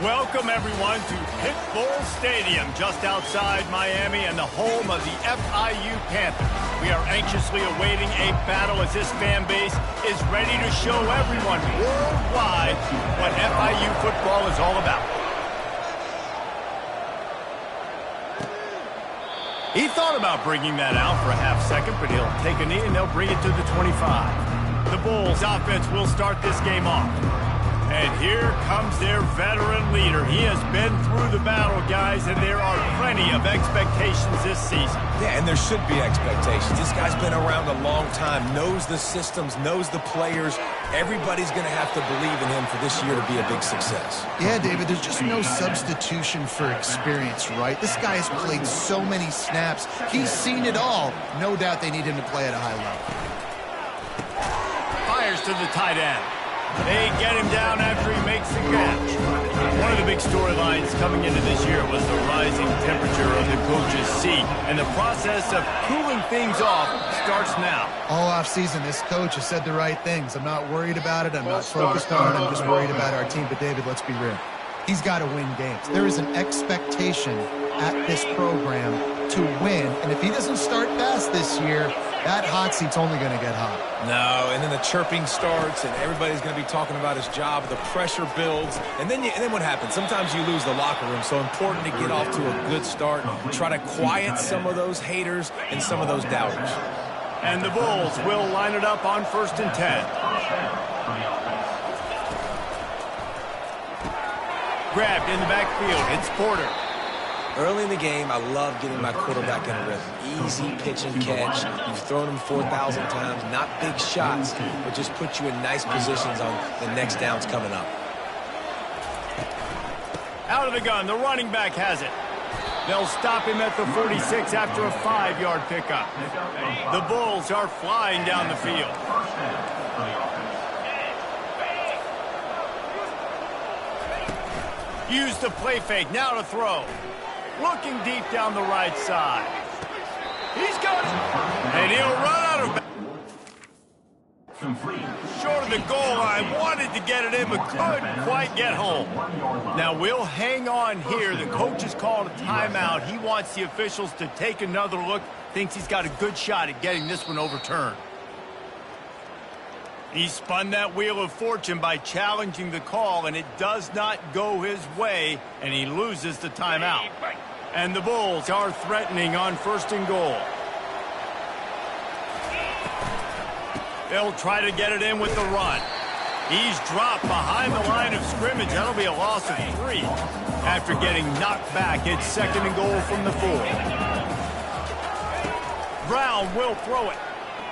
Welcome, everyone, to Pitbull Stadium, just outside Miami and the home of the FIU Panthers. We are anxiously awaiting a battle as this fan base is ready to show everyone worldwide what FIU football is all about. He thought about bringing that out for a half second, but he'll take a knee and they'll bring it to the 25. The Bulls offense will start this game off. And here comes their veteran leader. He has been through the battle, guys, and there are plenty of expectations this season. Yeah, and there should be expectations. This guy's been around a long time, knows the systems, knows the players. Everybody's going to have to believe in him for this year to be a big success. Yeah, David, there's just no substitution for experience, right? This guy has played so many snaps. He's seen it all. No doubt they need him to play at a high level. Fires to the tight end. They get him down after he makes the catch. One of the big storylines coming into this year was the rising temperature of the coach's seat, and the process of cooling things off starts now. All offseason, this coach has said the right things. I'm not worried about it. I'm not focused on it. I'm just worried about our team. But, David, let's be real. He's got to win games. There is an expectation at this program to win, and if he doesn't start fast this year, that hot seat's only going to get hot. No, and then the chirping starts, and everybody's going to be talking about his job. The pressure builds, and then what happens? Sometimes you lose the locker room. So important to get off to a good start, try to quiet some of those haters and some of those doubters. And the Bulls will line it up on 1st and 10. Grabbed in the backfield. It's Porter. Early in the game, I love getting my quarterback in a rhythm. Easy pitch and catch. You've thrown him 4,000 times. Not big shots, but just put you in nice positions on the next downs coming up. Out of the gun, the running back has it. They'll stop him at the 46 after a 5-yard pickup. The Bulls are flying down the field. Use the play fake, now to throw. Looking deep down the right side. He's got it. And he'll run out of bounds. Short of the goal line. Wanted to get it in, but couldn't quite get home. Now we'll hang on here. The coach has called a timeout. He wants the officials to take another look. Thinks he's got a good shot at getting this one overturned. He spun that wheel of fortune by challenging the call, and it does not go his way, and he loses the timeout. And the Bulls are threatening on 1st and goal. They'll try to get it in with the run. He's dropped behind the line of scrimmage. That'll be a loss of 3. After getting knocked back, it's 2nd and goal from the 4. Brown will throw it.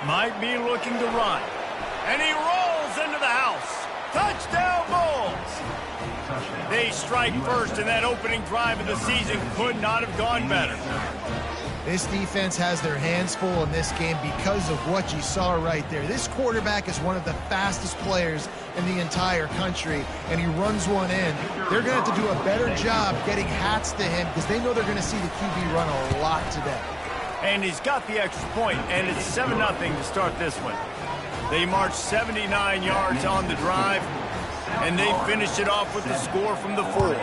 Might be looking to run. And he rolls into the house. Touchdown, Bulls! They strike first, and that opening drive of the season could not have gone better. This defense has their hands full in this game because of what you saw right there. This quarterback is one of the fastest players in the entire country, and he runs one in. They're going to have to do a better job getting hats to him because they know they're going to see the QB run a lot today. And he's got the extra point, and it's 7-0 to start this one. They marched 79 yards on the drive, and they finished it off with the score from the 4.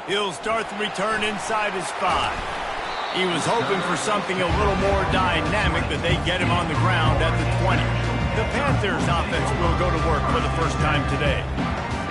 He'll start the return inside his 5. He was hoping for something a little more dynamic, but they get him on the ground at the 20. The Panthers offense will go to work for the first time today.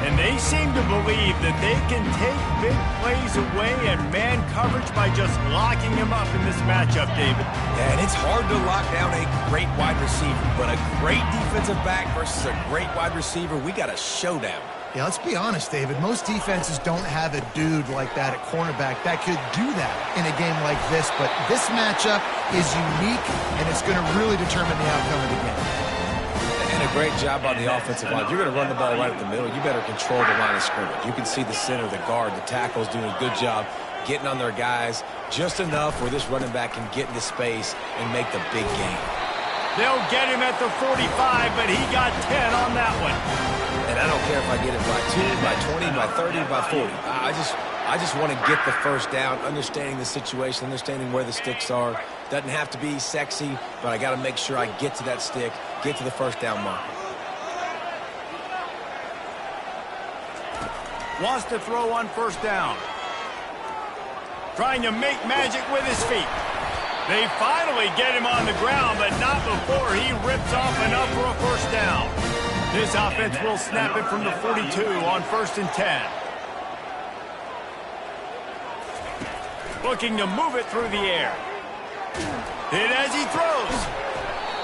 And they seem to believe that they can take big plays away and man coverage by just locking him up in this matchup, David. Yeah, and it's hard to lock down a great wide receiver, but a great defensive back versus a great wide receiver, we got a showdown. Yeah, let's be honest, David. Most defenses don't have a dude like that at cornerback that could do that in a game like this, but this matchup is unique, and it's going to really determine the outcome of the game. And a great job on the offensive line. You're going to run the ball right up the middle. You better control the line of scrimmage. You can see the center, the guard, the tackles doing a good job getting on their guys just enough where this running back can get into space and make the big game. They'll get him at the 45, but he got 10 on that one. And I don't care if I get it by 2, by 20, by 30, by 40. I just want to get the first down, understanding the situation, understanding where the sticks are. Doesn't have to be sexy, but I got to make sure I get to that stick, get to the first down marker. Wants to throw on first down. Trying to make magic with his feet. They finally get him on the ground, but not before he rips off enough for a first down. This offense will snap it from the 42 on 1st and 10. Looking to move it through the air. Hit as he throws.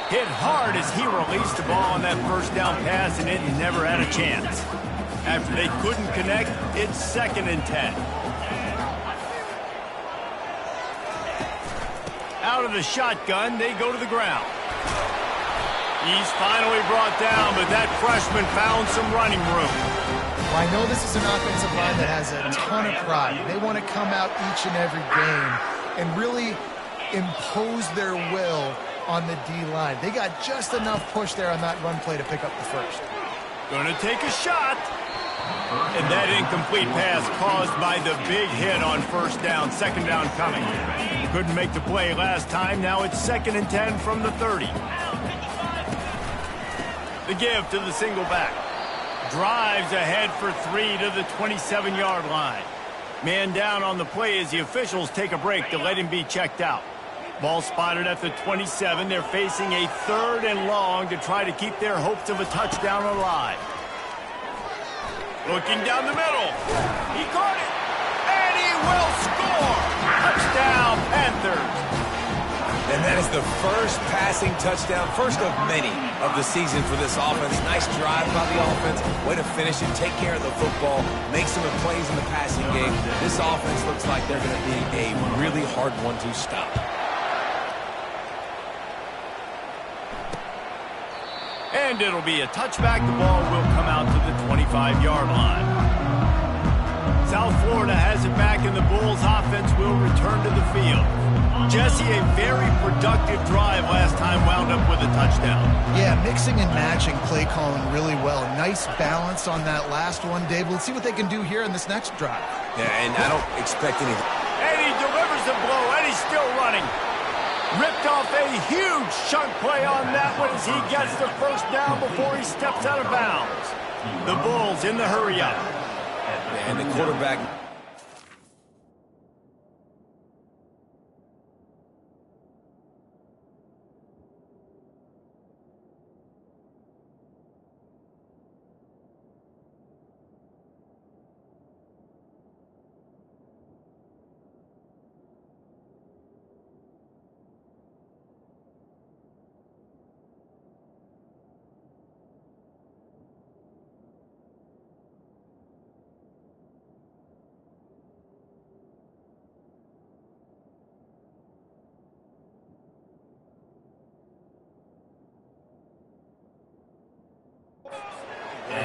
Hit hard as he released the ball on that first down pass, and it never had a chance. After they couldn't connect, it's 2nd and 10. Out of the shotgun, they go to the ground. He's finally brought down, but that freshman found some running room. Well, I know this is an offensive line that has a ton of pride. They want to come out each and every game and really impose their will on the D-line. They got just enough push there on that run play to pick up the first. Gonna take a shot. And that incomplete pass caused by the big hit on first down, 2nd down coming. Couldn't make the play last time. Now it's 2nd and 10 from the 30. The give to the single back. Drives ahead for 3 to the 27-yard line. Man down on the play as the officials take a break to let him be checked out. Ball spotted at the 27. They're facing a 3rd and long to try to keep their hopes of a touchdown alive. Looking down the middle. He caught it. And he will score. Touchdown, Panthers. And that is the first passing touchdown, first of many of the season for this offense. Nice drive by the offense. Way to finish it, take care of the football, make some plays in the passing game. This offense looks like they're going to be a really hard one to stop. And it'll be a touchback. The ball will come out to the 25-yard line. South Florida has it back, and the Bulls offense will return to the field. Jesse, a very productive drive last time wound up with a touchdown. Yeah, mixing and matching play calling really well. Nice balance on that last one, Dave. Let's see what they can do here in this next drive. Yeah, and I don't expect anything. And he delivers the blow, and he's still running. Ripped off a huge chunk play on that one as he gets the first down before he steps out of bounds. The Bulls in the hurry up. And the quarterback.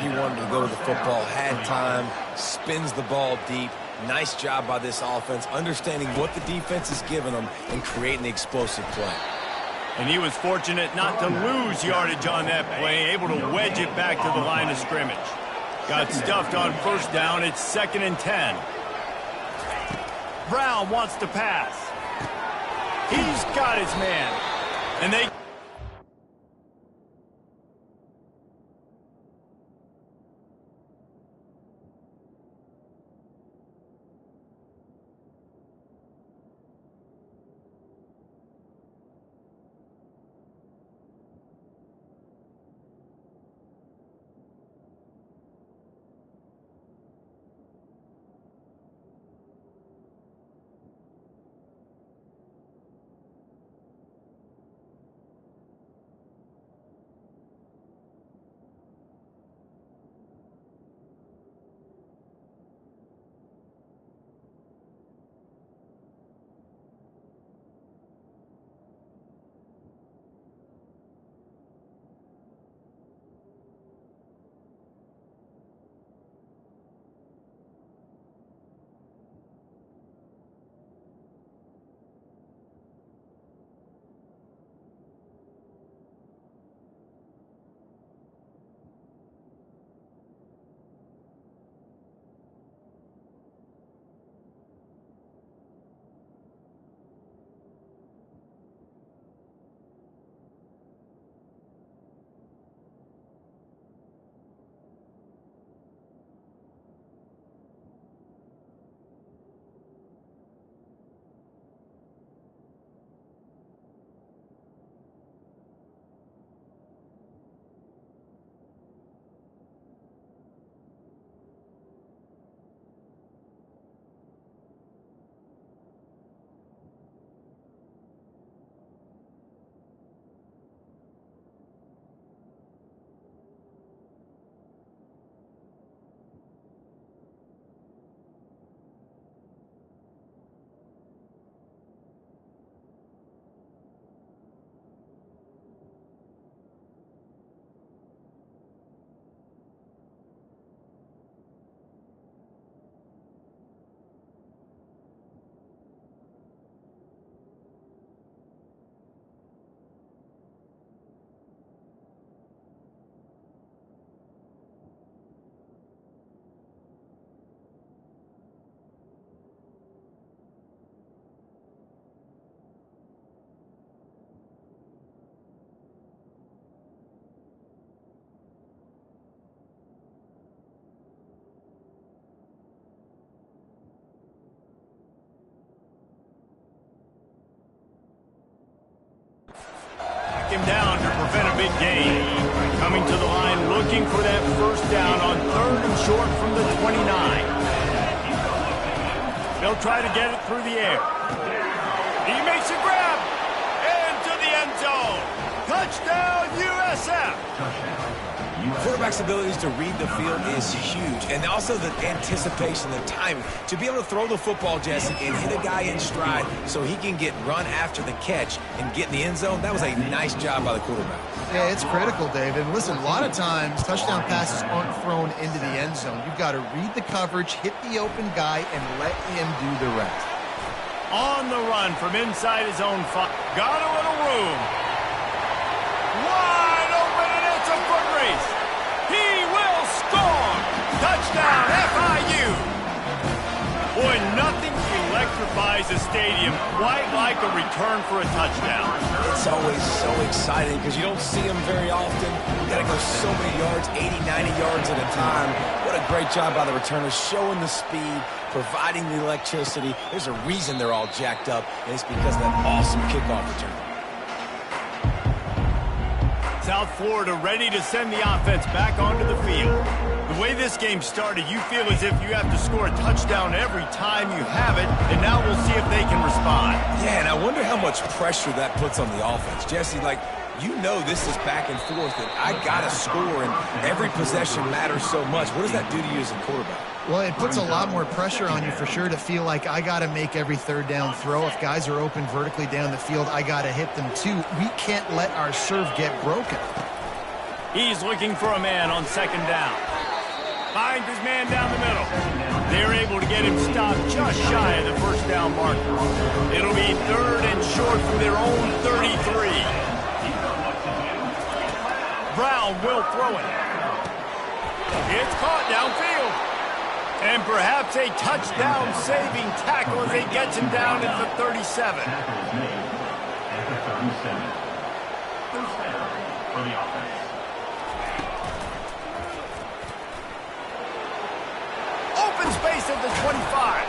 He wanted to go to the football, had time, spins the ball deep. Nice job by this offense, understanding what the defense is giving them and creating the explosive play. And he was fortunate not to lose yardage on that play, able to wedge it back to the line of scrimmage. Got stuffed on first down. It's 2nd and 10. Brown wants to pass. He's got his man. And they... him down to prevent a big gain. Coming to the line, looking for that first down on 3rd and short from the 29. They'll try to get it through the air. He makes a grab into the end zone. Touchdown, USF. Quarterback's abilities to read the field is huge, and also the anticipation, the timing. To be able to throw the football, Jesse, and hit a guy in stride so he can get run after the catch and get in the end zone, that was a nice job by the quarterback. Yeah, it's critical, David. Listen, a lot of times touchdown passes aren't thrown into the end zone. You've got to read the coverage, hit the open guy, and let him do the rest. On the run from inside his own 5. Got a little room. Wide open, and it's a foot race. He will score. Touchdown, FIU. Boy, nothing electrifies a stadium quite like a return for a touchdown. It's always so exciting because you don't see them very often. You got to go so many yards, 80, 90 yards at a time. What a great job by the returners, showing the speed, providing the electricity. There's a reason they're all jacked up, and it's because of that awesome kickoff return. South Florida ready to send the offense back onto the field. The way this game started, you feel as if you have to score a touchdown every time you have it, and now we'll see if they can respond. Yeah, and I wonder how much pressure that puts on the offense. Jesse, you know this is back and forth, and I got to score, and every possession matters so much. What does that do to you as a quarterback? Well, it puts a lot more pressure on you for sure to feel like I got to make every 3rd down throw. If guys are open vertically down the field, I got to hit them too. We can't let our serve get broken. He's looking for a man on 2nd down. Finds his man down the middle. They're able to get him stopped just shy of the 1st down marker. It'll be 3rd and short from their own 33. Brown will throw it. It's caught downfield. And perhaps a touchdown-saving tackle as they get him down at the 37. Open space at the 25.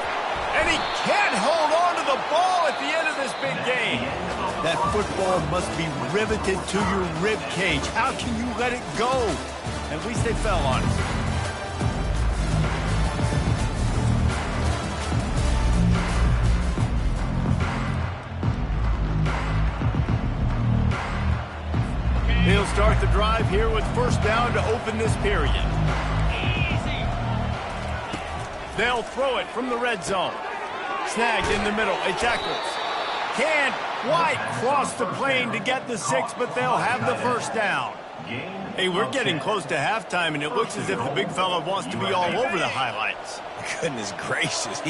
And he can't hold on to the ball at the end of this big game. That football must be riveted to your rib cage. How can you let it go? At least they fell on it. He'll start the drive here with 1st down to open this period. They'll throw it from the red zone. Snagged in the middle. It's Eccles. Can't quite cross the plane to get the 6, but they'll have the 1st down. Hey, we're getting close to halftime, and it looks as if the big fella wants to be all over the highlights. Goodness gracious,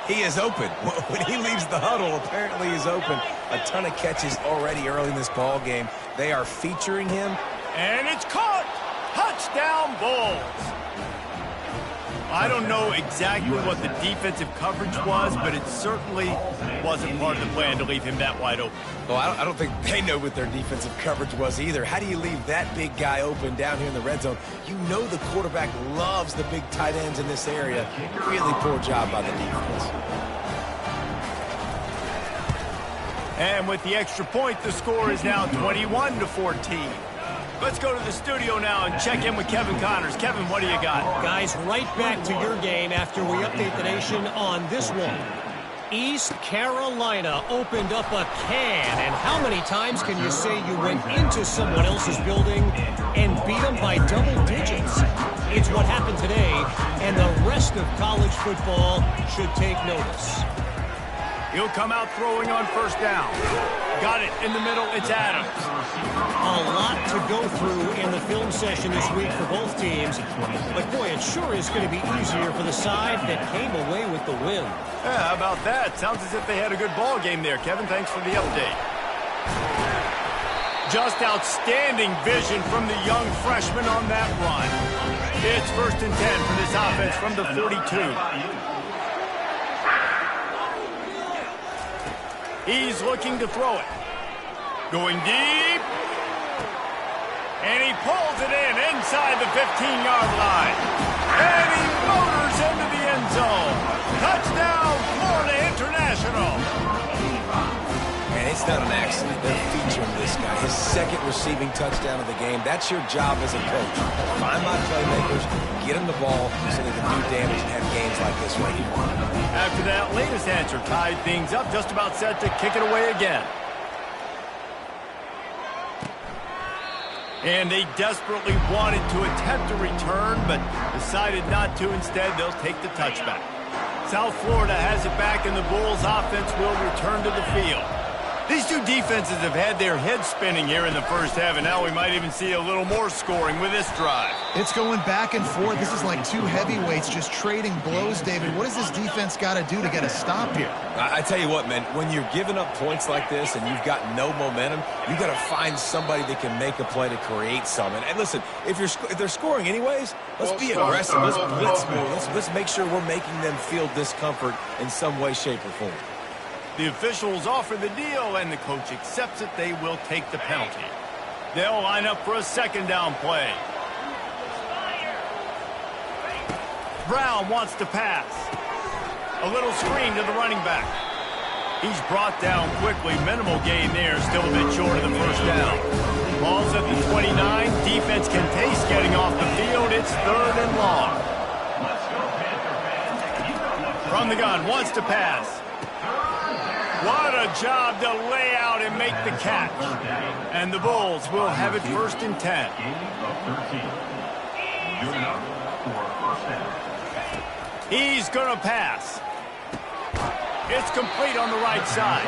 he is open. When he leaves the huddle, apparently he's open. A ton of catches already early in this ball game. They are featuring him. And it's caught! Touchdown, Bulls! I don't know exactly what the defensive coverage was, but it certainly wasn't part of the plan to leave him that wide open. Well, I don't think they know what their defensive coverage was either. How do you leave that big guy open down here in the red zone? You know the quarterback loves the big tight ends in this area. Really poor job by the defense. And with the extra point, the score is now 21-14. Let's go to the studio now and check in with Kevin Connors. Kevin, what do you got? Guys, right back to your game after we update the nation on this one. East Carolina opened up a can, and how many times can you say you went into someone else's building and beat them by double digits? It's what happened today, and the rest of college football should take notice. He'll come out throwing on 1st down. Got it in the middle. It's Adams. A lot to go through in the film session this week for both teams. But, boy, it sure is going to be easier for the side that came away with the win. Yeah, how about that? Sounds as if they had a good ball game there. Kevin, thanks for the update. Just outstanding vision from the young freshman on that run. It's 1st and 10 for this offense from the 42. He's looking to throw it. Going deep. And he pulls it in inside the 15-yard line. And he motors into the end zone. Touchdown, Florida International. And it's not an accident. They're featuring this guy. His second receiving touchdown of the game. That's your job as a coach. Find my playmakers, get them the ball so they can do damage and have games like this right here. After that latest answer tied things up, just about set to kick it away again. And they desperately wanted to attempt a return, but decided not to. Instead, they'll take the touchback. South Florida has it back, and the Bulls offense will return to the field. These two defenses have had their heads spinning here in the first half, and now we might even see a little more scoring with this drive. It's going back and forth. This is like two heavyweights just trading blows, David. What does this defense got to do to get a stop here? I tell you what, man, when you're giving up points like this and you've got no momentum, you've got to find somebody that can make a play to create some. And listen, if they're scoring anyways, let's be aggressive. Let's blitz more. Let's make sure we're making them feel discomfort in some way, shape, or form. The officials offer the deal, and the coach accepts it. They will take the penalty. They'll line up for a second down play. Brown wants to pass. A little screen to the running back. He's brought down quickly. Minimal gain there. Still a bit short of the first down. Ball's at the 29. Defense can taste getting off the field. It's 3rd and long. From the gun, wants to pass. What a job to lay out and make the catch. And the Bulls will have it 1st and 10. He's going to pass. It's complete on the right side.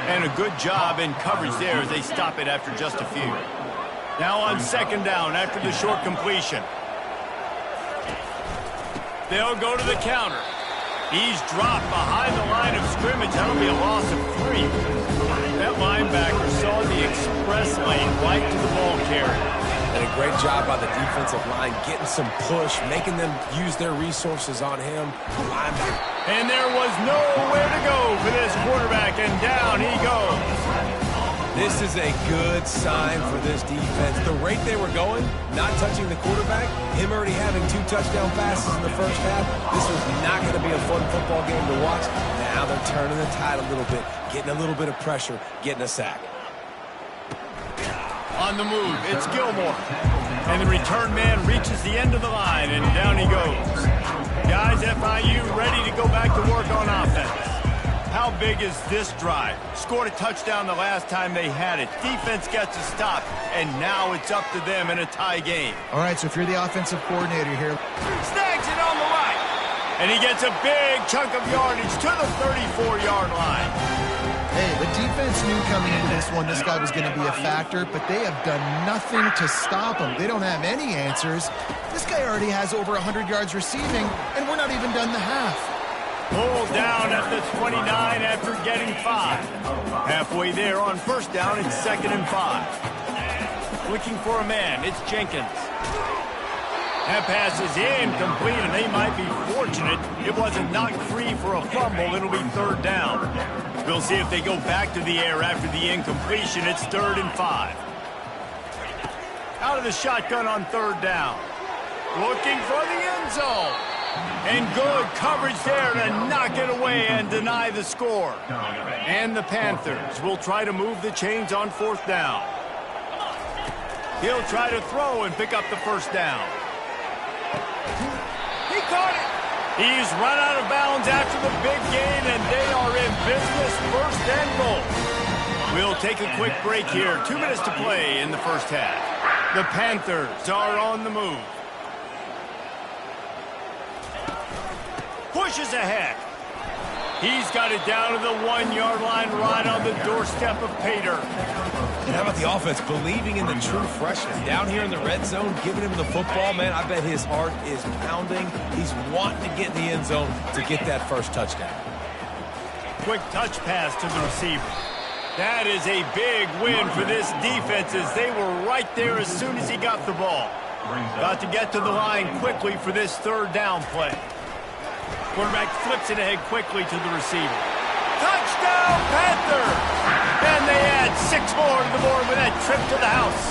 And a good job in coverage there as they stop it after just a few. Now on second down after the short completion. They'll go to the counter. He's dropped behind the line of scrimmage. That'll be a loss of 3. That linebacker saw the express lane right to the ball carrier. And a great job by the defensive line getting some push, making them use their resources on him. And there was nowhere to go for this quarterback, and down he goes. This is a good sign for this defense. The rate they were going, not touching the quarterback, him already having 2 touchdown passes in the first half, this was not going to be a fun football game to watch. Now they're turning the tide a little bit, getting a little bit of pressure, getting a sack. On the move, it's Gilmore. And the return man reaches the end of the line, and down he goes. Guys, FIU ready to go back to work on offense. How big is this drive? Scored a touchdown the last time they had it. Defense gets a stop, and now it's up to them in a tie game. All right, so if you're the offensive coordinator here. Snags it on the right. And he gets a big chunk of yardage to the 34-yard line. Hey, the defense knew coming into this one this guy was going to be a factor, but they have done nothing to stop him. They don't have any answers. This guy already has over 100 yards receiving, and we're not even done the half. Pulled down at the 29 after getting 5. Halfway there on first down, it's 2nd and 5. Looking for a man, it's Jenkins. That pass is incomplete, and they might be fortunate it wasn't knocked free for a fumble. It'll be 3rd down. We'll see if they go back to the air after the incompletion. It's 3rd and 5. Out of the shotgun on 3rd down. Looking for the end zone. And good coverage there to knock it away and deny the score. And the Panthers will try to move the chains on 4th down. He'll try to throw and pick up the first down. He caught it. He's run out of bounds after the big gain, and they are in business, 1st and goal. We'll take a quick break here. 2 minutes to play in the first half. The Panthers are on the move. Pushes ahead. He's got it down to the 1-yard line right on the doorstep of Pater. And how about the offense believing in the true freshman? Down here in the red zone, giving him the football, man, I bet his heart is pounding. He's wanting to get in the end zone to get that first touchdown. Quick touch pass to the receiver. That is a big win for this defense as they were right there as soon as he got the ball. Got to get to the line quickly for this 3rd down play. Quarterback flips it ahead quickly to the receiver. Touchdown, Panther! And they add 6 more to the board with that trip to the house.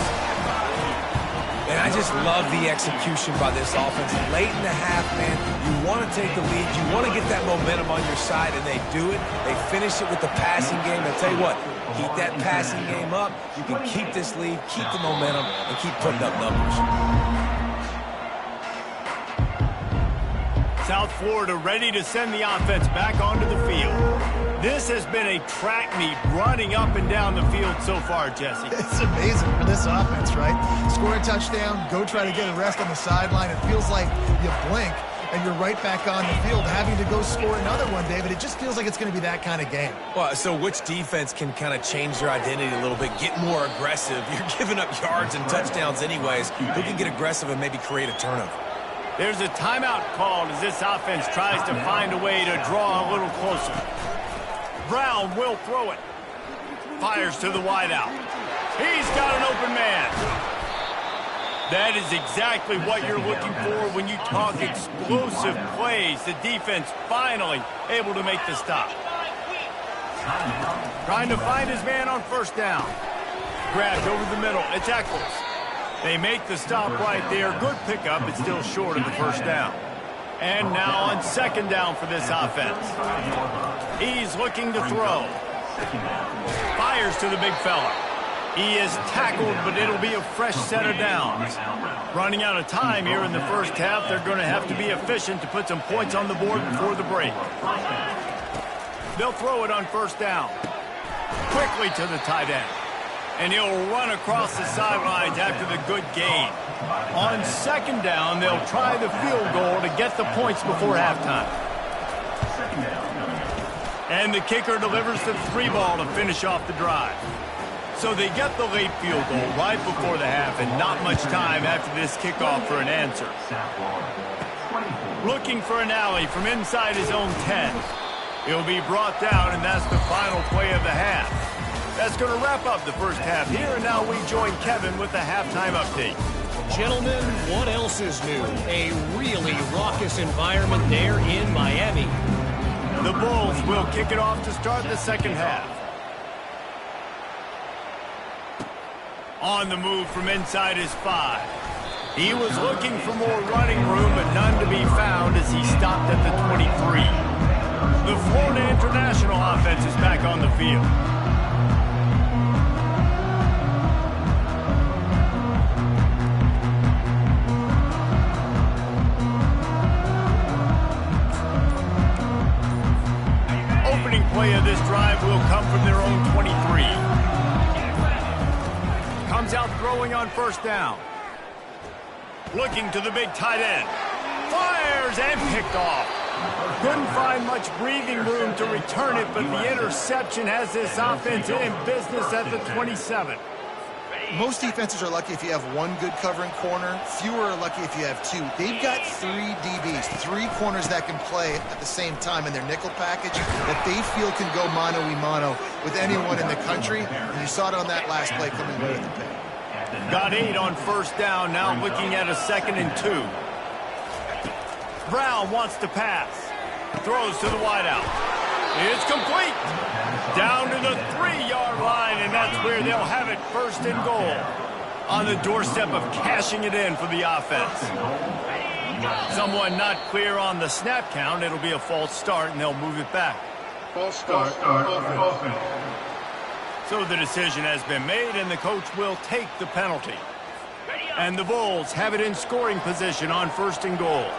And I just love the execution by this offense. Late in the half, man, you want to take the lead. You want to get that momentum on your side, and they do it. They finish it with the passing game. I tell you what, keep that passing game up. You can keep this lead, keep the momentum, and keep putting up numbers. South Florida ready to send the offense back onto the field. This has been a track meet running up and down the field so far, Jesse. It's amazing for this offense, right? Score a touchdown, go try to get a rest on the sideline. It feels like you blink and you're right back on the field having to go score another one, David. It just feels like it's going to be that kind of game. Well, so which defense can kind of change their identity a little bit, get more aggressive? You're giving up yards and touchdowns anyways. Who can get aggressive and maybe create a turnover? There's a timeout called as this offense tries to find a way to draw a little closer. Brown will throw it. Fires to the wideout. He's got an open man. That is exactly what you're looking for when you talk explosive plays. The defense finally able to make the stop. Trying to find his man on first down. Grabbed over the middle. It's Eccles. They make the stop right there. Good pickup. It's still short of the first down. And now on second down for this offense. He's looking to throw. Fires to the big fella. He is tackled, but it'll be a fresh set of downs. Running out of time here in the first half. They're going to have to be efficient to put some points on the board before the break. They'll throw it on first down. Quickly to the tight end. And he'll run across the sidelines after the good gain. On second down, they'll try the field goal to get the points before halftime. And the kicker delivers the 3-ball to finish off the drive. So they get the late field goal right before the half and not much time after this kickoff for an answer. Looking for an alley from inside his own 10. He'll be brought down, and that's the final play of the half. That's going to wrap up the first half here, and now we join Kevin with the halftime update. Gentlemen, what else is new? A really raucous environment there in Miami. The Bulls will kick it off to start the second half. On the move from inside his 5. He was looking for more running room, but none to be found as he stopped at the 23. The Florida International offense is back on the field. Play of this drive will come from their own 23. Comes out throwing on first down. Looking to the big tight end. Fires and picked off. Couldn't find much breathing room to return it, but the interception has this offense in business at the 27. Most defenses are lucky if you have one good covering corner. Fewer are lucky if you have two. They've got 3 DBs, 3 corners that can play at the same time in their nickel package that they feel can go mano-a-mano with anyone in the country. And you saw it on that last play coming away with the pick. Got 8 on first down, now looking at a 2nd and 2. Brown wants to pass. Throws to the wideout. It's complete. Down to the 3-yard line, and that's where they'll have it, 1st and goal. On the doorstep of cashing it in for the offense. Someone not clear on the snap count. It'll be a false start, and they'll move it back. False start. So the decision has been made, and the coach will take the penalty. And the Bulls have it in scoring position on 1st and goal.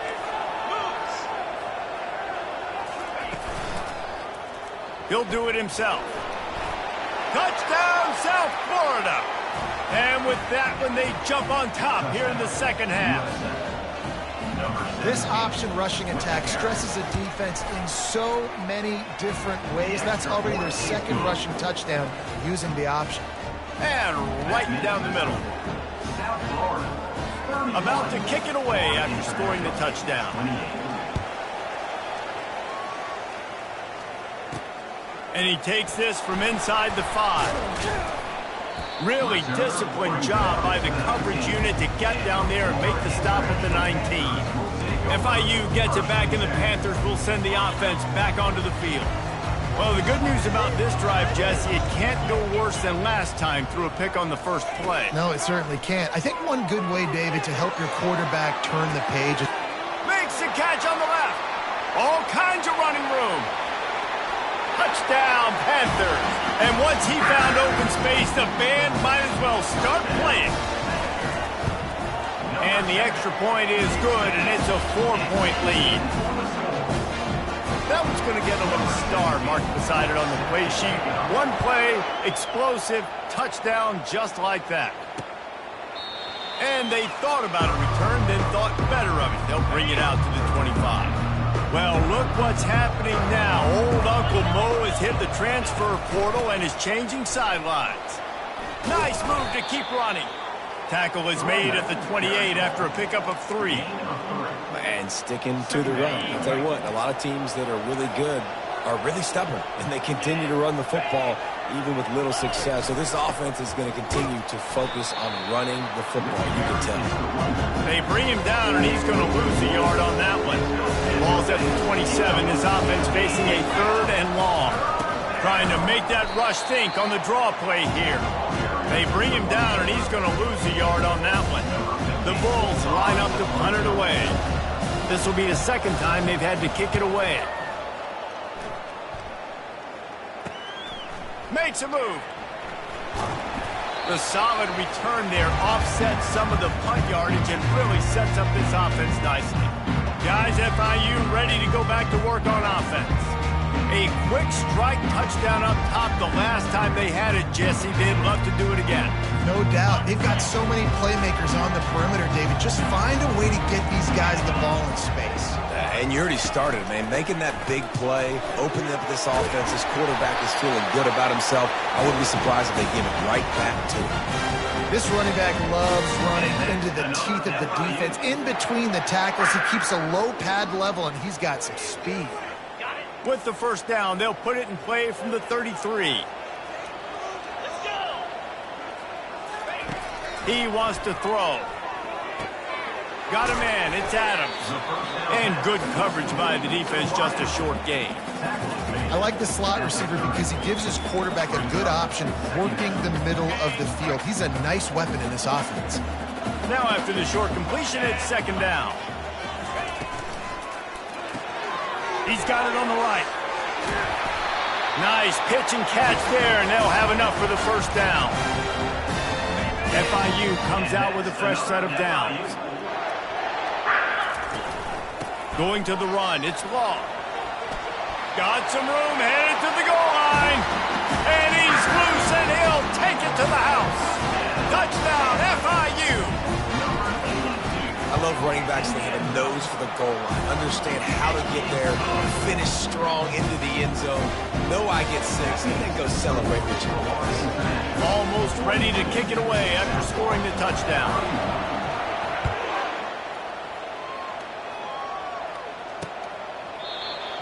He'll do it himself. Touchdown, South Florida. And with that one, they jump on top here in the second half. This option rushing attack stresses a defense in so many different ways. That's already their 2nd rushing touchdown using the option. And right down the middle. About to kick it away after scoring the touchdown. And he takes this from inside the 5. Really disciplined job by the coverage unit to get down there and make the stop at the 19. FIU gets it back, and the Panthers will send the offense back onto the field. Well, the good news about this drive, Jesse, it can't go worse than last time through a pick on the first play. No, it certainly can't. I think one good way, David, to help your quarterback turn the page. Makes the catch on the left. All kinds of running room. Touchdown, Panthers. And once he found open space, the band might as well start playing. And the extra point is good, and it's a 4-point lead. That one's going to get a little star marked beside it on the play sheet. One play, explosive, touchdown just like that. And they thought about a return, then thought better of it. They'll bring it out to the 25. Well, look what's happening now. Old Uncle Mo has hit the transfer portal and is changing sidelines. Nice move to keep running. Tackle is made at the 28 after a pickup of 3. And sticking to the run. I'll tell you what, a lot of teams that are really good are really stubborn, and they continue to run the football even with little success. So this offense is going to continue to focus on running the football, you can tell. They bring him down, and he's going to lose a yard on that one. Ball's at the 27. His offense facing a 3rd and long. Trying to make that rush think on the draw play here. They bring him down, and he's going to lose a yard on that one. The Bulls line up to punt it away. This will be the second time they've had to kick it away. Makes a move. The solid return there offsets some of the punt yardage and really sets up this offense nicely. Guys, FIU ready to go back to work on offense. A quick strike touchdown up top the last time they had it, Jesse. They'd love to do it again. No doubt. They've got so many playmakers on the perimeter, David. Just find a way to get these guys the ball in space. And you already started, man. Making that big play, opening up this offense. This quarterback is feeling good about himself. I wouldn't be surprised if they give it right back to him. This running back loves running into the teeth of the defense. In between the tackles, he keeps a low pad level, and he's got some speed. With the first down, they'll put it in play from the 33. He wants to throw. Got a man. It's Adams. And good coverage by the defense, just a short gain. I like the slot receiver because he gives his quarterback a good option working the middle of the field. He's a nice weapon in this offense. Now after the short completion, it's second down. He's got it on the right. Nice pitch and catch there, and they'll have enough for the first down. FIU comes out with a fresh set of downs. Going to the run, it's Law. Got some room, headed to the goal line. And he's loose, and he'll take it to the house. Touchdown, FIU. I love running backs that have a nose for the goal line. Understand how to get there, finish strong into the end zone. Know I get 6, and then go celebrate with your boys. Almost ready to kick it away after scoring the touchdown.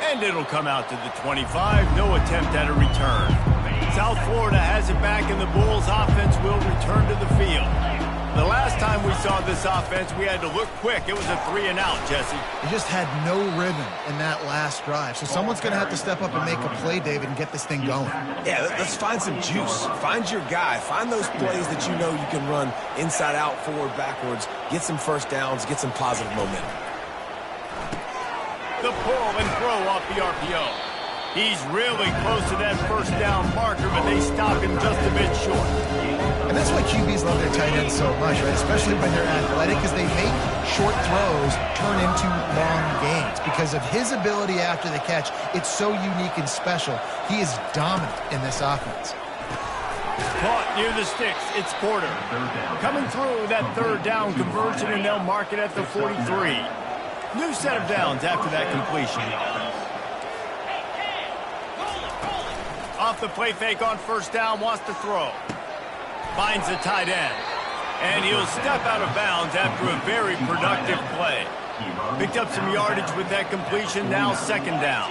And it'll come out to the 25. No attempt at a return. South Florida has it back, and the Bulls offense will return to the field. The last time we saw this offense, we had to look quick. It was a 3-and-out, Jesse. He just had no rhythm in that last drive. So someone's going to have to step up and make a play, David, and get this thing going. Yeah, let's find some juice. Find your guy. Find those plays that you know you can run inside out, forward, backwards. Get some first downs. Get some positive momentum. The pull and throw off the RPO. He's really close to that first down marker, but they stop him just a bit short. And that's why QBs love their tight ends so much, right? Especially when they're athletic, because they make short throws turn into long gains. Because of his ability after the catch, it's so unique and special. He is dominant in this offense. Caught near the sticks. It's Porter. Coming through that third down conversion, and they'll mark it at the 43. New set of downs after that completion. Off the play fake on first down, wants to throw. Finds the tight end. And he'll step out of bounds after a very productive play. Picked up some yardage with that completion, now second down.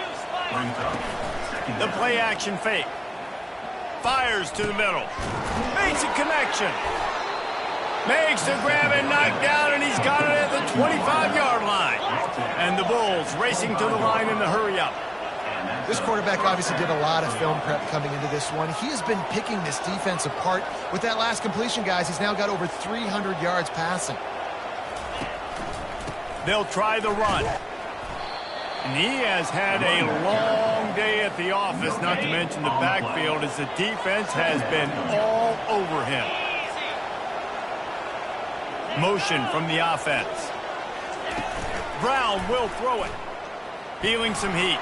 The play action fake. Fires to the middle. Makes a connection. Makes the grab and knock down, and he's got it at the 25-yard line. And the Bulls racing to the line in the hurry up. This quarterback obviously did a lot of film prep coming into this one. He has been picking this defense apart. With that last completion, guys, he's now got over 300 yards passing. They'll try the run. And he has had a long day at the office, not to mention the backfield, as the defense has been all over him. Motion from the offense. Brown will throw it. Feeling some heat.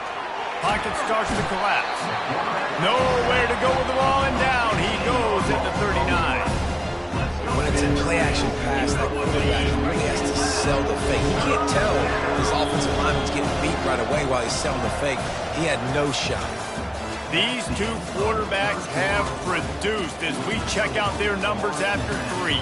Pocket starts to collapse. Nowhere to go with the ball, and down he goes at the 39. When it's a play-action pass, that quarterback really has to sell the fake. He can't tell his offensive lineman's getting beat right away while he's selling the fake. He had no shot. These two quarterbacks have produced as we check out their numbers after 3.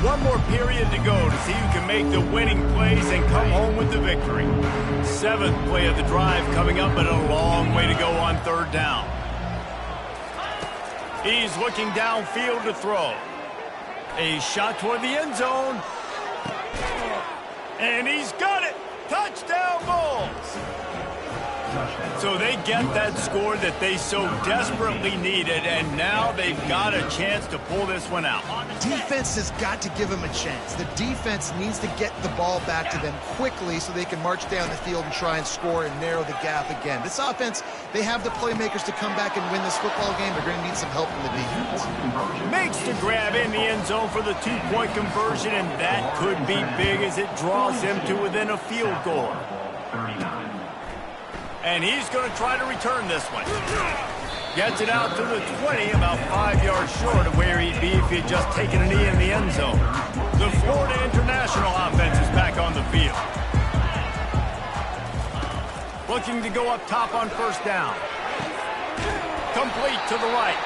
One more period to go to see who can make the winning plays and come home with the victory. 7th play of the drive coming up, but a long way to go on 3rd down. He's looking downfield to throw. A shot toward the end zone. And he's got it. Touchdown Bulls. So they get that score that they so desperately needed, and now they've got a chance to pull this one out. Defense has got to give them a chance. The defense needs to get the ball back to them quickly so they can march down the field and try and score and narrow the gap again. This offense, they have the playmakers to come back and win this football game. They're going to need some help from the defense. Makes the grab in the end zone for the 2-point conversion, and that could be big as it draws them to within a field goal. And he's going to try to return this one. Gets it out to the 20, about 5 yards short of where he'd be if he had just taken a knee in the end zone. The Florida International offense is back on the field. Looking to go up top on 1st down. Complete to the right.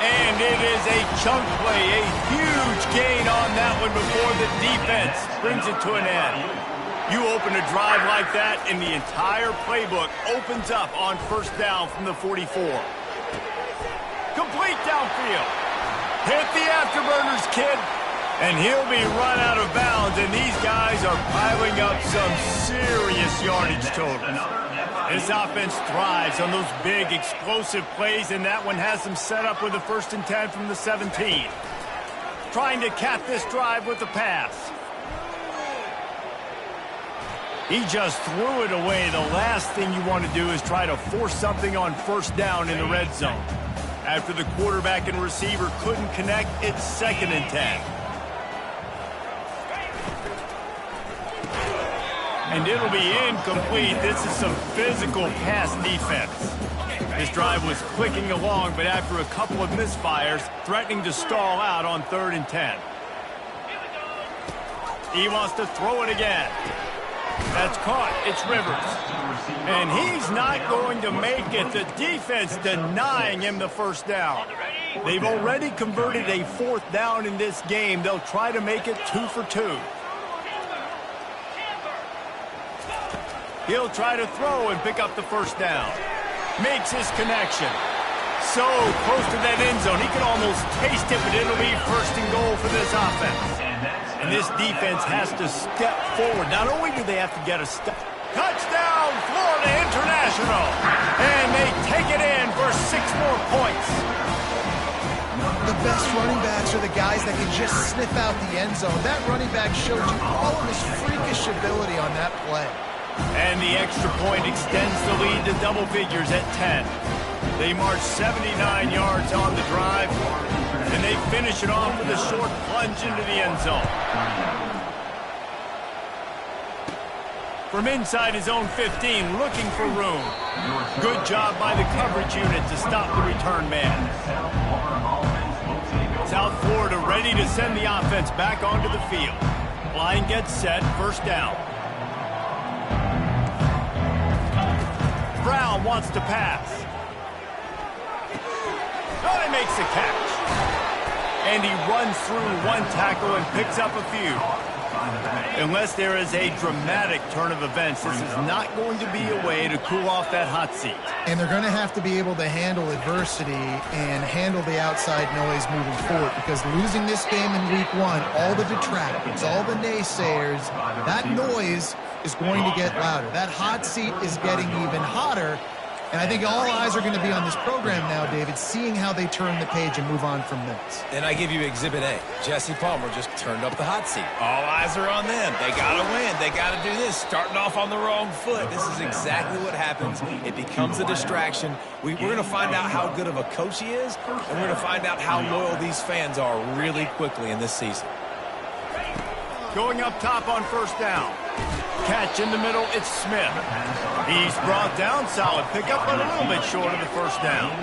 And it is a chunk play, a huge gain on that one before the defense brings it to an end. You open a drive like that, and the entire playbook opens up on 1st down from the 44. Complete downfield. Hit the afterburners, kid. And he'll be run out of bounds, and these guys are piling up some serious yardage totals. This offense thrives on those big, explosive plays, and that one has them set up with a 1st and 10 from the 17. Trying to cap this drive with the pass. He just threw it away. The last thing you want to do is try to force something on 1st down in the red zone. After the quarterback and receiver couldn't connect, it's 2nd and 10. And it'll be incomplete. This is some physical pass defense. This drive was clicking along, but after a couple of misfires, threatening to stall out on 3rd and 10. He wants to throw it again. That's caught. It's Rivers. And he's not going to make it. The defense denying him the 1st down. They've already converted a 4th down in this game. They'll try to make it 2 for 2. He'll try to throw and pick up the 1st down. Makes his connection. So close to that end zone. He can almost taste it, but it'll be 1st and goal for this offense. And this defense has to step forward. Not only do they have to get a step. Touchdown, Florida International. And they take it in for 6 more points. The best running backs are the guys that can just sniff out the end zone. That running back showed you all of his freakish ability on that play. And the extra point extends the lead to double figures at 10. They march 79 yards on the drive, and they finish it off with a short plunge into the end zone. From inside his own 15, looking for room. Good job by the coverage unit to stop the return man. South Florida ready to send the offense back onto the field. Line gets set, 1st down. Brown wants to pass. Oh, he makes the catch. And he runs through 1 tackle and picks up a few. Unless there is a dramatic turn of events, this is not going to be a way to cool off that hot seat. And they're going to have to be able to handle adversity and handle the outside noise moving forward, because losing this game in week 1, all the detractors, all the naysayers, that noise is going to get louder. That hot seat is getting even hotter. And I think all eyes are going to be on this program now, David, seeing how they turn the page and move on from this. And I give you Exhibit A. Jesse Palmer just turned up the hot seat. All eyes are on them. They got to win. They got to do this. Starting off on the wrong foot. This is exactly what happens. It becomes a distraction. We're going to find out how good of a coach he is, and we're going to find out how loyal these fans are really quickly in this season. Going up top on first down. Catch in the middle, it's Smith. He's brought down, solid pickup, but a little bit short of the first down.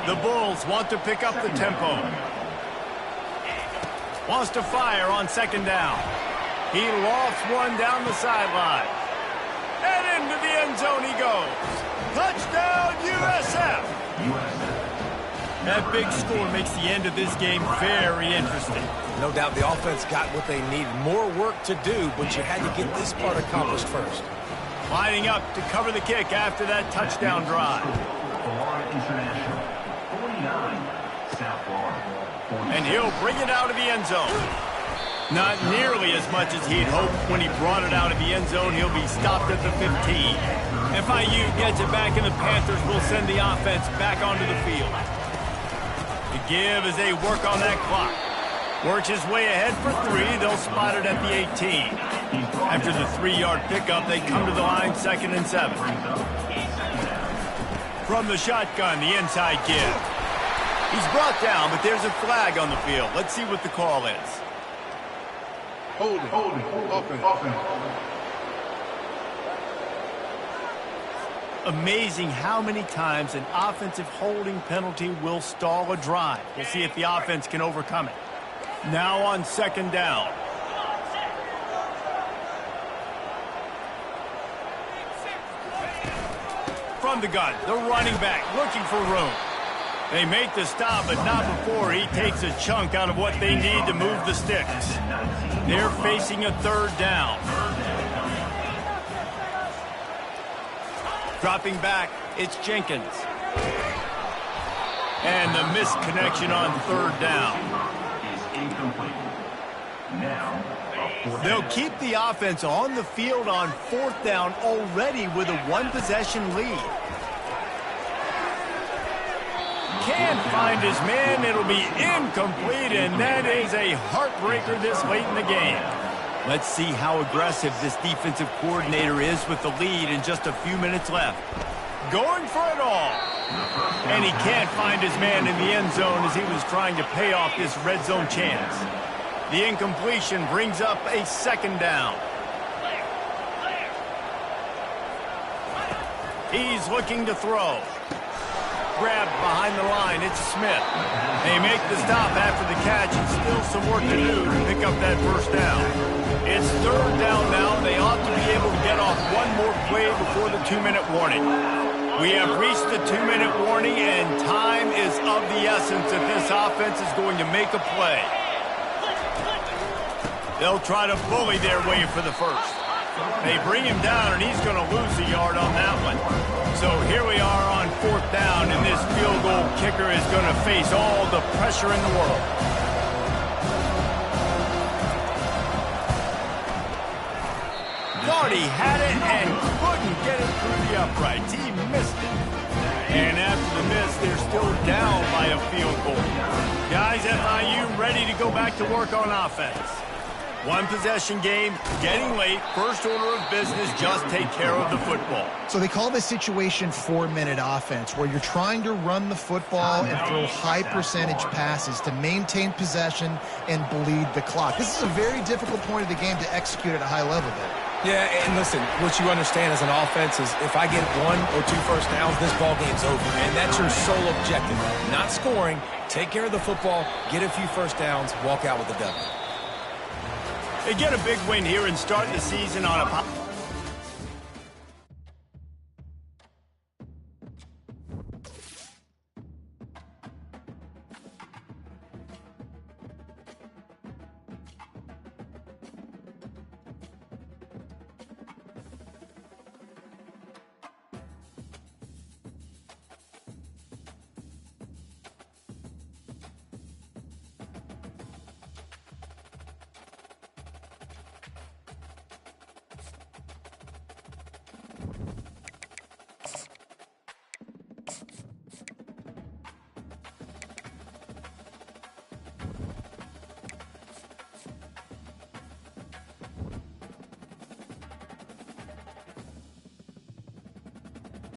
The Bulls want to pick up the tempo. Wants to fire on second down. He lofts one down the sideline. And into the end zone he goes. Touchdown, USF! That big score makes the end of this game very interesting. No doubt the offense got what they needed. More work to do, but you had to get this part accomplished first. Lining up to cover the kick after that touchdown drive. And he'll bring it out of the end zone. Not nearly as much as he'd hoped when he brought it out of the end zone. He'll be stopped at the 15. FIU gets it back, and the Panthers will send the offense back onto the field. To give as they work on that clock. Works his way ahead for 3. They'll spot it at the 18. After the 3-yard pickup, they come to the line 2nd and 7. From the shotgun, the inside give. He's brought down, but there's a flag on the field. Let's see what the call is. Holding, offense. Amazing how many times an offensive holding penalty will stall a drive. We'll see if the offense can overcome it. Now on second down. From the gun, the running back looking for room. They make the stop, but not before he takes a chunk out of what they need to move the sticks. They're facing a third down. Dropping back, it's Jenkins. And the missed connection on third down. They'll keep the offense on the field on fourth down already with a one-possession lead. Can't find his man. It'll be incomplete, and that is a heartbreaker this late in the game. Let's see how aggressive this defensive coordinator is with the lead and just a few minutes left. Going for it all. And he can't find his man in the end zone as he was trying to pay off this red zone chance. The incompletion brings up a second down. He's looking to throw. Grabbed behind the line, it's Smith. They make the stop after the catch, and still some work to do to pick up that first down. It's third down now. They ought to be able to get off one more play before the 2-minute warning. We have reached the 2-minute warning, and time is of the essence if this offense is going to make a play. They'll try to bully their way for the first. They bring him down, and he's going to lose a yard on that one. So here we are on fourth down, and this field goal kicker is going to face all the pressure in the world. Thought he had it and couldn't get it through the uprights. He missed it. And after the miss, they're still down by a field goal. Guys, FIU ready to go back to work on offense. One possession game, getting late, first order of business, just take care of the football. So they call this situation 4-minute offense, where you're trying to run the football and throw high percentage passes to maintain possession and bleed the clock. This is a very difficult point of the game to execute at a high level there. Yeah, and listen, what you understand as an offense is if I get 1 or 2 first downs, this ball game's over. And that's your sole objective. Not scoring, take care of the football, get a few first downs, walk out with the W. They get a big win here and start the season on a